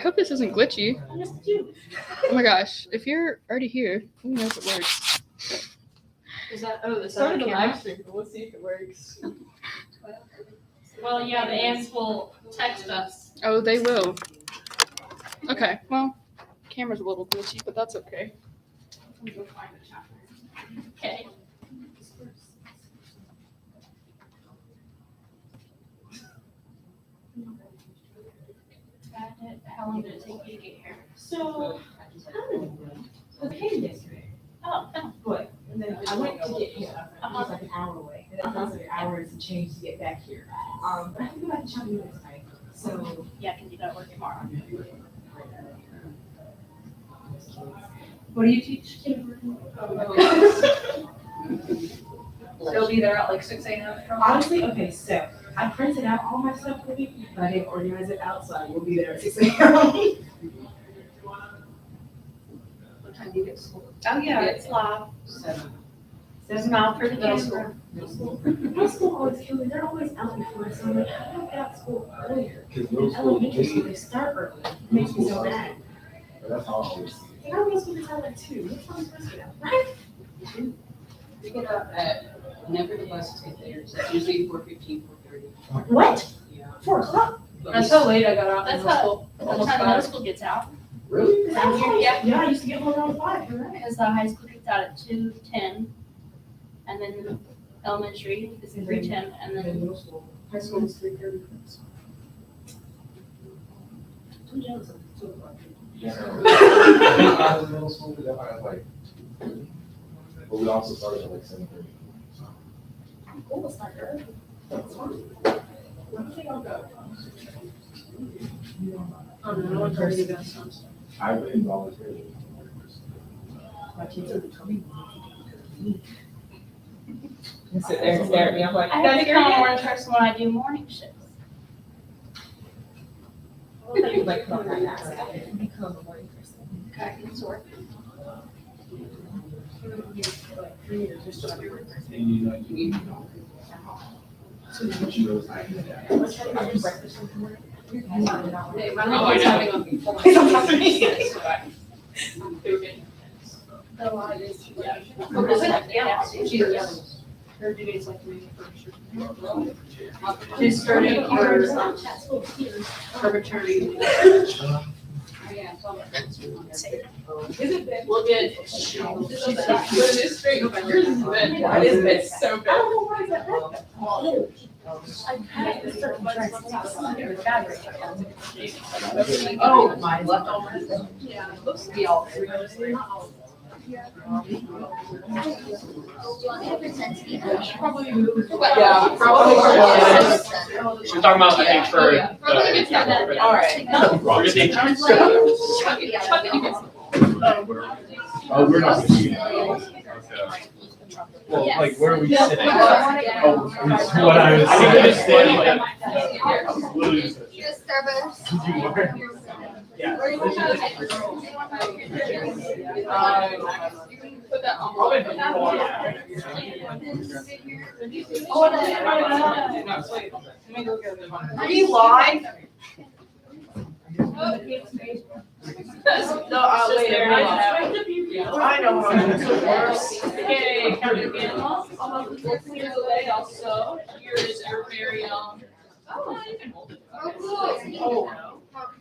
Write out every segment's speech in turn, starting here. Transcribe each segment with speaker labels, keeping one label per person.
Speaker 1: I hope this isn't glitchy. Oh my gosh, if you're already here, let me know if it works.
Speaker 2: Is that, oh, the
Speaker 3: Started the
Speaker 2: camera?
Speaker 3: live stream, but let's see if it works.
Speaker 2: Well, yeah, the ants will text us.
Speaker 1: Oh, they will. Okay, well, camera's a little glitchy, but that's okay.
Speaker 2: Let me go find the chapter. Okay. How long did it take you to get here?
Speaker 4: So, I came yesterday.
Speaker 2: Oh, no.
Speaker 4: But, and then I went to get here. It was like an hour away. And then it was like an hour and change to get back here. But I have to go back to shopping next night. So,
Speaker 2: Yeah, because you gotta work tomorrow.
Speaker 4: what do you teach?
Speaker 3: They'll be there at like 6 a.m.
Speaker 4: Honestly, okay, so I printed out all my stuff for the week, but I didn't organize it outside. We'll be there at 6 a.m.
Speaker 3: What time do you get to school?
Speaker 2: Oh, yeah, it's live.
Speaker 4: 7.
Speaker 2: Smile for the
Speaker 3: Middle
Speaker 2: camera.
Speaker 4: Middle school always kills me. They're always out before, so I'm like, how do I get out of school earlier? In elementary school, they start early. It makes me so mad.
Speaker 5: That's all.
Speaker 4: Like, I'm supposed to get out at 2. What time am I supposed to get out? Right?
Speaker 3: We get up at, whenever the buses get there, so it's usually 4:15, 4:30.
Speaker 4: What?
Speaker 3: Yeah.
Speaker 4: 4 o'clock?
Speaker 3: That's how late I got out
Speaker 2: That's how the middle school gets out.
Speaker 5: Really?
Speaker 4: Yeah, I used to get home around 5, right?
Speaker 2: Because the high school gets out at 2:10, and then elementary is 3:10, and then
Speaker 4: middle school. High school is 3:30. I'm jealous of 2 o'clock.
Speaker 5: Yeah. I was in middle school, but then I was like, but we also started at like 7:30.
Speaker 4: Cool, it's not early. That's fine. When do they all go?
Speaker 3: Oh, no, no one's already got some.
Speaker 5: I've been volunteering.
Speaker 4: My kids are becoming.
Speaker 3: You sit there and stare at me, I'm like,
Speaker 2: I have to become a morning person when I do morning shifts.
Speaker 4: You like become a morning person.
Speaker 2: Okay, it's work.
Speaker 4: Like 3 years, just to be a person.
Speaker 5: And you know, you so she goes, I do that.
Speaker 4: What's having breakfast in the morning?
Speaker 3: Hey, my
Speaker 1: Oh, I
Speaker 3: mom's
Speaker 1: know.
Speaker 3: having a before.
Speaker 4: Please don't talk to me.
Speaker 2: Yeah.
Speaker 3: Her duties like to make it first. She's starting her maternity.
Speaker 4: Is it big?
Speaker 3: Well, good. She's it is straight, but yours is big. It is big, so
Speaker 4: I
Speaker 3: big.
Speaker 4: don't know why is that big. I had to start trying
Speaker 3: Oh, my leftovers.
Speaker 2: Yeah.
Speaker 3: Looks to be all.
Speaker 5: Probably.
Speaker 3: Yeah, probably.
Speaker 6: We're talking about, I think, for.
Speaker 2: Probably gets that.
Speaker 3: All right.
Speaker 6: We're gonna take turns.
Speaker 5: Oh, we're not. Okay. Well, like, where are we sitting? Oh, it's what I was
Speaker 6: I think we're just
Speaker 5: saying.
Speaker 6: sitting,
Speaker 5: Did you work? Yeah.
Speaker 3: Put that on. Are you live? No, later. I know how it works.
Speaker 2: Okay, Kappa Gamma, almost 4 years away also. Here is our very own. Oh, you can hold it.
Speaker 3: Oh.
Speaker 6: About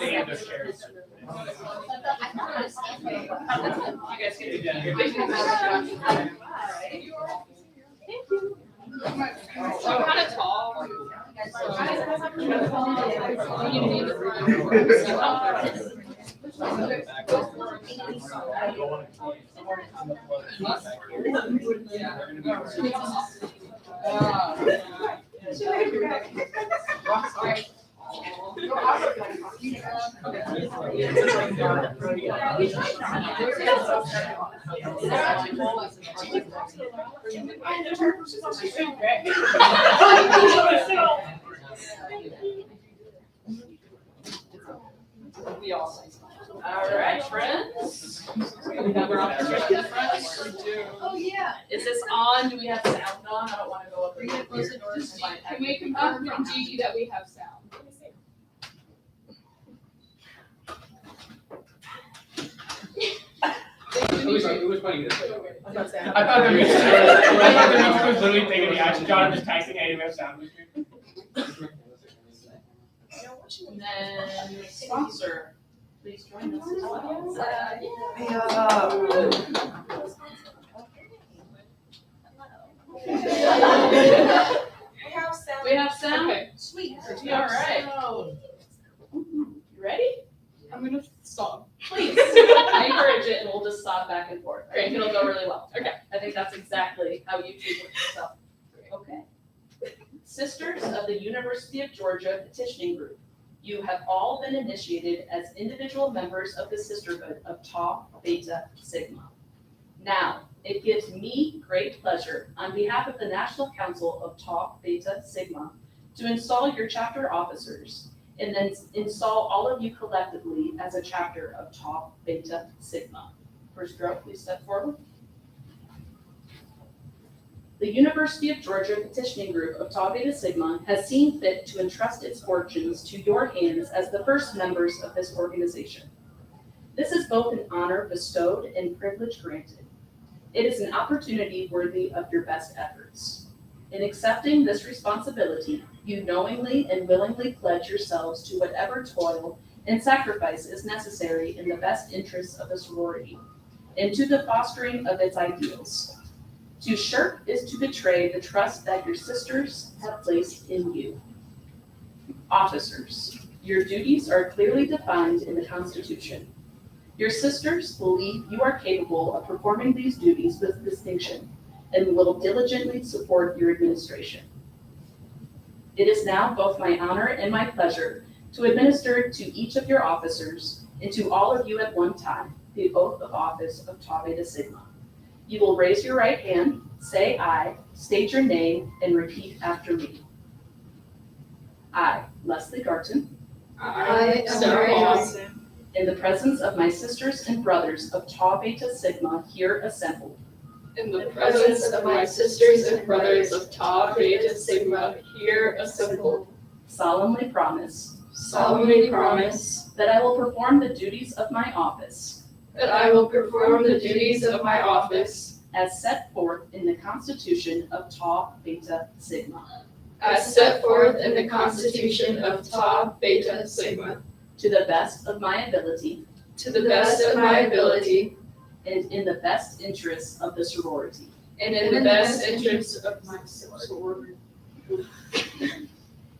Speaker 6: the end of shares.
Speaker 2: You guys can do that. I'm kind of tall. All right, friends.
Speaker 3: Oh, yeah. Is this on? Do we have sound on? I don't want to go up.
Speaker 2: Can we confirm from Gigi that we have sound?
Speaker 6: was funny. I thought
Speaker 4: I'm about to say,
Speaker 6: the music was literally taking the action. John just texting, hey, we have sound.
Speaker 2: And then sponsor, please join us as well. We have sound?
Speaker 1: Okay.
Speaker 2: Sweet. All right. You ready?
Speaker 1: I'm gonna stop.
Speaker 2: Please. I encourage it and we'll just stop back and forth. I think it'll go really well.
Speaker 1: Okay.
Speaker 2: I think that's exactly how you two work yourself. Okay. Sisters of the University of Georgia Petitioning Group, you have all been initiated as individual members of the Sisterhood of Tau Beta Sigma. Now, it gives me great pleasure, on behalf of the National Council of Tau Beta Sigma, to install your chapter officers and then install all of you collectively as a chapter of Tau Beta Sigma. First row, please step forward. The University of Georgia Petitioning Group of Tau Beta Sigma has seen fit to entrust its fortunes to your hands as the first members of this organization. This is both an honor bestowed and privilege granted. It is an opportunity worthy of your best efforts. In accepting this responsibility, you knowingly and willingly pledge yourselves to whatever toil and sacrifice is necessary in the best interests of the sorority and to the fostering of its ideals. To shirk is to betray the trust that your sisters have placed in you. Officers, your duties are clearly defined in the Constitution. Your sisters believe you are capable of performing these duties with distinction and will diligently support your administration. It is now both my honor and my pleasure to administer to each of your officers and to all of you at one time the oath of office of Tau Beta Sigma. You will raise your right hand, say I, state your name, and repeat after me. I, Leslie Garton,
Speaker 1: I, Sarah Johnson,
Speaker 2: in the presence of my sisters and brothers of Tau Beta Sigma here assembled,
Speaker 1: in the presence of my sisters and brothers of Tau Beta Sigma here assembled,
Speaker 2: solemnly promise
Speaker 1: that
Speaker 2: that I will perform the duties of my office
Speaker 1: I will perform the duties of my office
Speaker 2: as set forth in the Constitution of Tau Beta Sigma,
Speaker 1: as set forth in the Constitution of Tau Beta Sigma,
Speaker 2: to the best of my ability
Speaker 1: to the best of my ability
Speaker 2: and in the best interests of the sorority.
Speaker 1: and in the best interests of my sorority.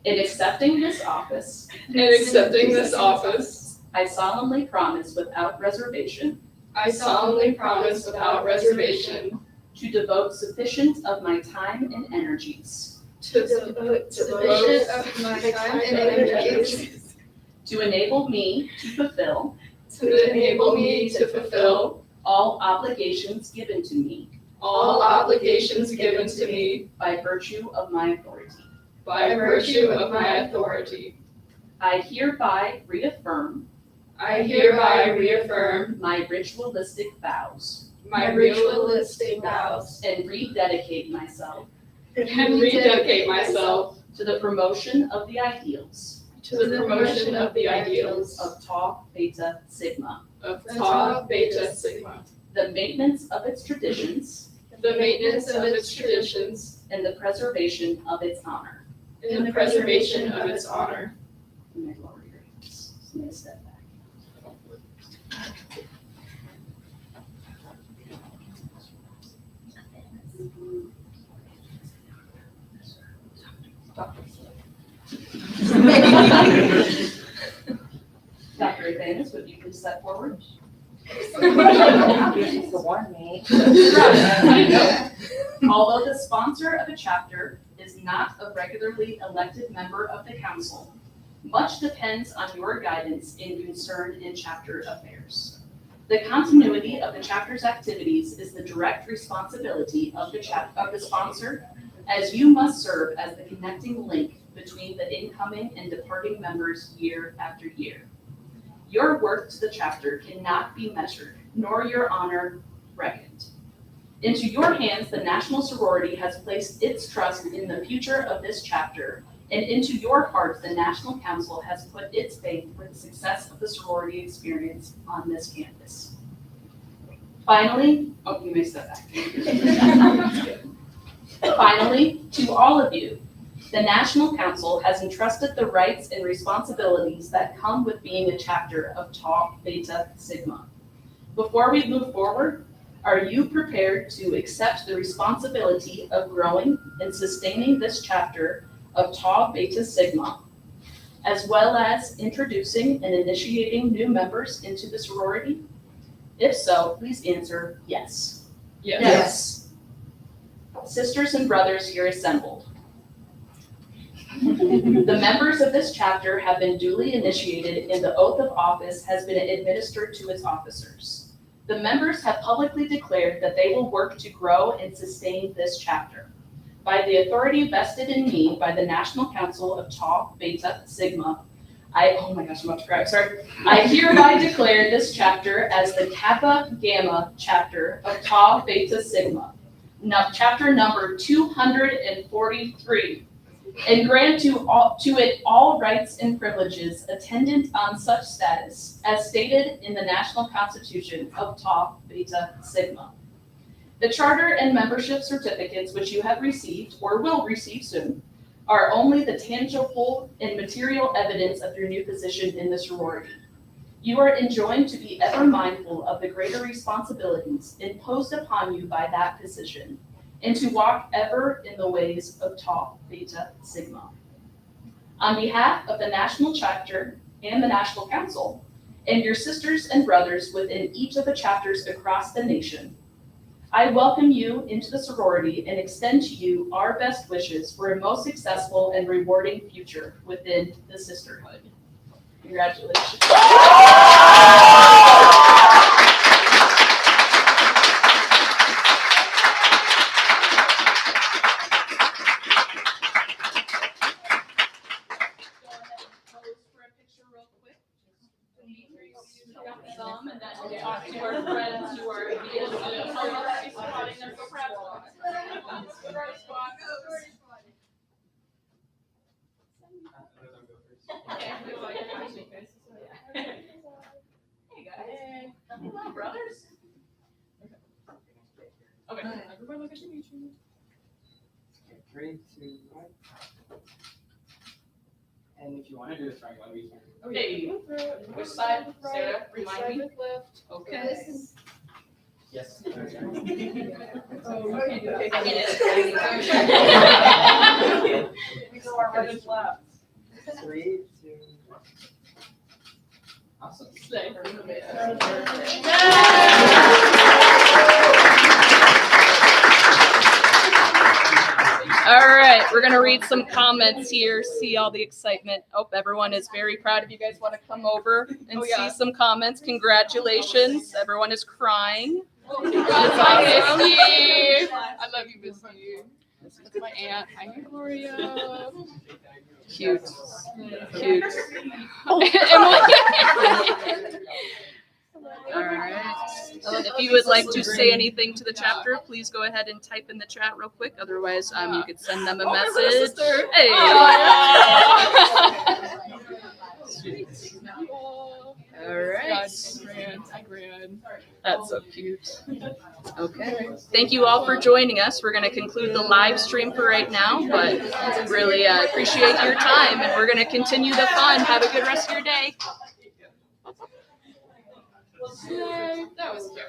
Speaker 2: In accepting this office,
Speaker 1: In accepting this office,
Speaker 2: I solemnly promise without reservation
Speaker 1: I solemnly promise without reservation
Speaker 2: to devote sufficient of my time and energies
Speaker 1: to devote sufficient of my time and energies
Speaker 2: to enable me to fulfill
Speaker 1: to enable me to fulfill
Speaker 2: all obligations given to me
Speaker 1: all obligations given to me
Speaker 2: by virtue of my authority.
Speaker 1: by virtue of my authority.
Speaker 2: I hereby reaffirm
Speaker 1: I hereby reaffirm
Speaker 2: my ritualistic vows
Speaker 1: my ritualistic vows
Speaker 2: and rededicate myself
Speaker 1: and rededicate myself
Speaker 2: to the promotion of the ideals
Speaker 1: to the promotion of the ideals
Speaker 2: of Tau Beta Sigma,
Speaker 1: of Tau Beta Sigma,
Speaker 2: the maintenance of its traditions,
Speaker 1: the maintenance of its traditions,
Speaker 2: and the preservation of its honor.
Speaker 1: and the preservation of its honor.
Speaker 2: You may lower your hands. You may step back. Dr. Advanis, would you please step forward? Although the sponsor of a chapter is not a regularly elected member of the council, much depends on your guidance in concern in chapter affairs. The continuity of the chapter's activities is the direct responsibility of the sponsor, as you must serve as the connecting link between the incoming and departing members year after year. Your work to the chapter cannot be measured, nor your honor reckoned. Into your hands, the National Sorority has placed its trust in the future of this chapter, and into your heart, the National Council has put its faith for the success of the sorority experience on this campus. Finally, oh, you may step back. Finally, to all of you, the National Council has entrusted the rights and responsibilities that come with being a chapter of Tau Beta Sigma. Before we move forward, are you prepared to accept the responsibility of growing and sustaining this chapter of Tau Beta Sigma, as well as introducing and initiating new members into the sorority? If so, please answer yes.
Speaker 1: Yes.
Speaker 2: Sisters and brothers here assembled, the members of this chapter have been duly initiated and the oath of office has been administered to its officers. The members have publicly declared that they will work to grow and sustain this chapter. By the authority vested in me by the National Council of Tau Beta Sigma, oh my gosh, I'm about to cry, sorry. I hereby declare this chapter as the Kappa Gamma chapter of Tau Beta Sigma, chapter number 243, and grant to it all rights and privileges attendant on such status as stated in the National Constitution of Tau Beta Sigma. The charter and membership certificates which you have received or will receive soon are only the tangible and material evidence of your new position in the sorority. You are enjoined to be ever mindful of the greater responsibilities imposed upon you by that position, and to walk ever in the ways of Tau Beta Sigma. On behalf of the National Chapter and the National Council, and your sisters and brothers within each of the chapters across the nation, I welcome you into the sorority and extend to you our best wishes for a most successful and rewarding future within the sisterhood. Congratulations. Some, and then we'll talk to our friends who are spotting us for prep. Hey guys. Hello, brothers. Okay. Everybody look at you.
Speaker 6: 3, 2, 1. And if you want to do this right, let me.
Speaker 2: Okay. Which side? Sarah, remind me. Okay.
Speaker 6: Yes.
Speaker 2: I
Speaker 1: We go our right and left.
Speaker 6: 3, 2, 1. Awesome.
Speaker 1: All right, we're gonna read some comments here, see all the excitement. Oh, everyone is very proud of you. Guys want to come over and see some comments? Congratulations. Everyone is crying.
Speaker 7: I miss you. I love you, Missy. This is my aunt. Hi, Gloria.
Speaker 1: Cute. Cute. All right. If you would like to say anything to the chapter, please go ahead and type in the chat real quick. Otherwise, you could send them a message. Hey. All right.
Speaker 7: I ran.
Speaker 1: That's so cute. Okay. Thank you all for joining us. We're going to conclude the live stream for right now, but really appreciate your time, and we're going to continue the fun. Have a good rest of your day.
Speaker 7: Yay, that was cute.